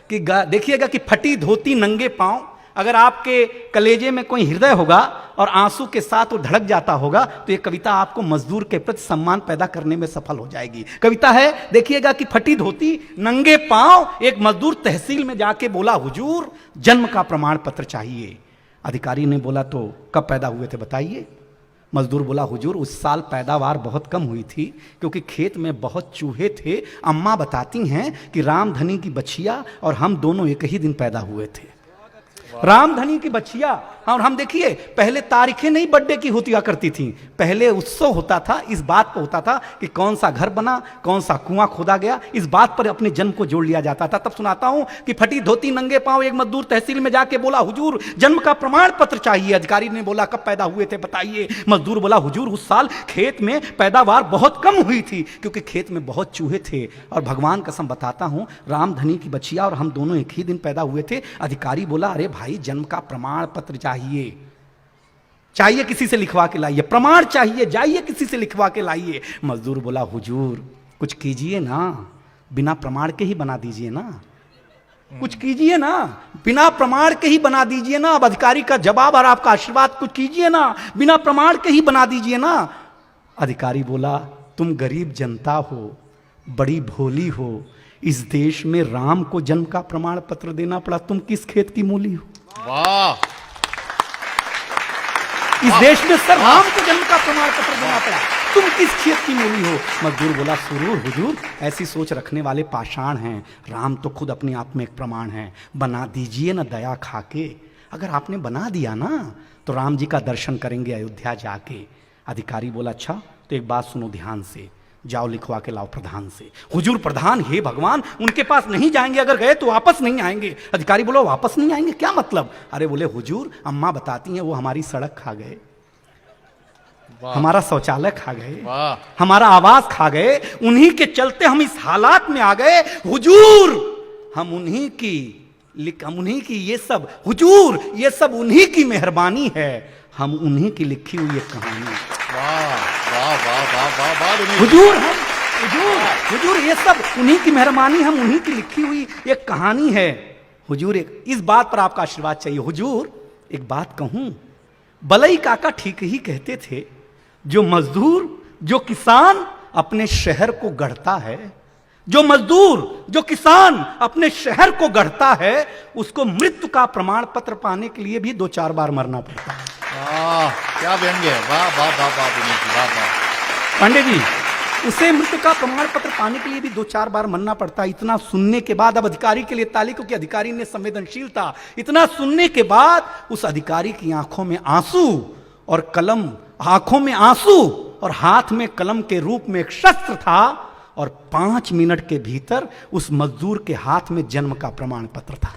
कि देखिएगा कि फटी धोती नंगे पांव, अगर आपके कलेजे में कोई हृदय होगा और आंसू के साथ वो धड़क जाता होगा तो ये कविता आपको मजदूर के प्रति सम्मान पैदा करने में सफल हो जाएगी। कविता है, देखिएगा कि फटी धोती नंगे पांव, एक मजदूर तहसील में जाके बोला, हुजूर जन्म का प्रमाण पत्र चाहिए। अधिकारी ने बोला, तो कब पैदा हुए थे बताइए। मजदूर बोला, हुजूर उस साल पैदावार बहुत कम हुई थी क्योंकि खेत में बहुत चूहे थे। अम्मा बताती हैं कि रामधनी की बछिया और हम दोनों एक ही दिन पैदा हुए थे। रामधनी की बच्चिया, और हम देखिए पहले तारीखें नहीं बर्थडे की होती करती थी, पहले उत्सव होता था, इस बात पर होता था कि कौन सा घर बना, कौन सा कुआं खोदा गया, इस बात पर अपने जन्म को जोड़ लिया जाता था। तब सुनाता हूं कि फटी धोती नंगे पांव एक मजदूर तहसील में जाके बोला, हुजूर जन्म का प्रमाण पत्र चाहिए। अधिकारी ने बोला, कब पैदा हुए थे बताइए। मजदूर बोला, हुजूर उस साल खेत में पैदावार बहुत कम हुई थी क्योंकि खेत में बहुत चूहे थे और भगवान कसम बताता हूं रामधनी की बच्चिया और हम दोनों एक ही दिन पैदा हुए थे। अधिकारी बोला, अरे भाई जन्म का प्रमाण पत्र चाहिए किसी से लिखवा के लाइए, प्रमाण चाहिए, जाइए किसी से लिखवा के लाइए। मजदूर बोला, हुजूर कुछ कीजिए ना, बिना प्रमाण के ही बना दीजिए ना, कुछ कीजिए ना, बिना प्रमाण के ही बना दीजिए ना। अब अधिकारी का जवाब और आपका आशीर्वाद, कुछ कीजिए ना, बिना प्रमाण के ही बना दीजिए ना। अधिकारी बोला, तुम गरीब जनता हो, बड़ी भोली हो, इस देश में राम को जन्म का प्रमाण पत्र देना पड़ा, तुम किस खेत की मूली हो? वाह! इस देश में सर राम को जन्म का प्रमाण पत्र देना पड़ा, तुम किस खेत की मूली हो? मजदूर बोला, सुरूर हुजूर ऐसी सोच रखने वाले पाषाण हैं, राम तो खुद अपने आप में एक प्रमाण है, बना दीजिए ना दया खाके। अगर आपने बना दिया ना तो राम जी का दर्शन करेंगे अयोध्या जाके। अधिकारी बोला, अच्छा तो एक बात सुनो ध्यान से, जाओ लिखवा के लाओ प्रधान से। हुजूर प्रधान, हे भगवान उनके पास नहीं जाएंगे, अगर गए तो वापस नहीं आएंगे। अधिकारी बोलो, वापस नहीं आएंगे क्या मतलब? अरे बोले, हुजूर अम्मा बताती हैं वो हमारी सड़क खा गए, हमारा शौचालय खा गए, हमारा आवास खा गए, उन्हीं के चलते हम इस हालात में आ गए। हुजूर हम उन्हीं की ये सब, हुजूर ये सब उन्हीं की मेहरबानी है, हम उन्हीं की लिखी हुई एक कहानी। हुजूर ये सब उन्हीं की मेहरबानी, हम उन्हीं की लिखी हुई एक कहानी है। हुजूर इस बात पर आपका आशीर्वाद चाहिए। हुजूर एक बात कहूं, बलई काका ठीक ही कहते थे, जो मजदूर जो किसान अपने शहर को गढ़ता है, जो मजदूर जो किसान अपने शहर को गढ़ता है, उसको मृत्यु का प्रमाण पत्र पाने के लिए भी 2-4 बार मरना पड़ता है। क्या व्यंग्य है! वाह वाह वाह वाह! पांडे जी, उसे मृत्यु का प्रमाण पत्र पाने के लिए भी 2-4 बार मरना पड़ता है। इतना सुनने के बाद, अब अधिकारी के लिए ताली, क्योंकि अधिकारी ने संवेदनशील था। इतना सुनने के बाद उस अधिकारी की आंखों में आंसू और कलम, आंखों में आंसू और हाथ में कलम के रूप में एक शस्त्र था, और 5 मिनट के भीतर उस मजदूर के हाथ में जन्म का प्रमाण पत्र था।